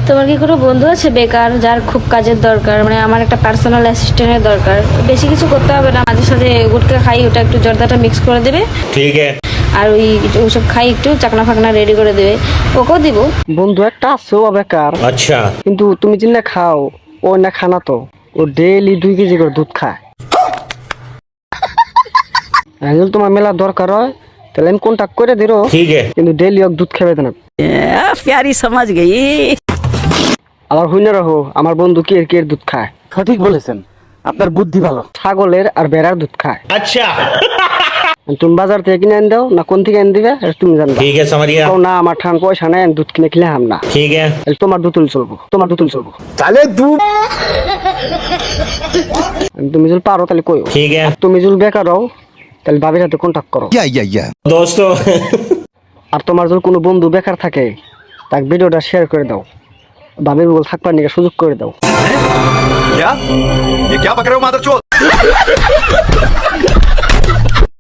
তোমার কি কোনো বন্ধু আছে বেকার যার খুব কাজের দরকার? মানে আমার একটা পার্সোনাল অ্যাসিস্ট্যান্টের দরকার। বেশি কিছু করতে হবে না, মাঝে সাথে গুটকা খাই, ওটা একটু জর্দাটা মিক্স করে দেবে, ঠিক আছে। আর ওইসব খাই একটু চাকনা ফাকনা রেডি করে দেবে, ওকেও দিব। বন্ধু একটা আছে ও বেকার, अच्छा কিন্তু তুমি চিনলে খাও, ও না খানা তো, ও ডেইলি 2 কেজি করে দুধ খায়। যদি তোমার মেলা দরকার হয় তাহলে আমি কন্ট্যাক্ট করে দিও, ठीक है। কিন্তু ডেইলি ওক দুধ খাবে না। प्यारी समझ गई। আবার হুইনা রাখো, আমার বন্ধু কি এর দুধ খায়, সঠিক বলেছেন, আপনার বুদ্ধি ভালো। ছাগলের আর বেড়ার দুধ খায়। अच्छा তুমি বাজার থেকে কিনে আন দাও না, কোন থেকে আন দিবে এটা তুমি জানবা। ठीक है, समझ गया। কও না আমার ঠান পয়সা নাই, আমি দুধ কিনে খেলে হাম না, ठीक है। তাহলে তোমার দুধ চলবো, তোমার দুধ চলবো। তাহলে তুমি যদি পারো তাহলে কইও। ठीक है তুমি যদি বেকার হও তাহলে ভাবির সাথে কন্ট্যাক্ট করো। दोस्तों। আর তোমার যদি কোনো বন্ধু বেকার থাকে তাকে ভিডিওটা শেয়ার করে দাও, ভাবির বল থাকবার নিয়ে সুযোগ করে দাও। क्या? ये क्या पकड़े हो मादरचोद?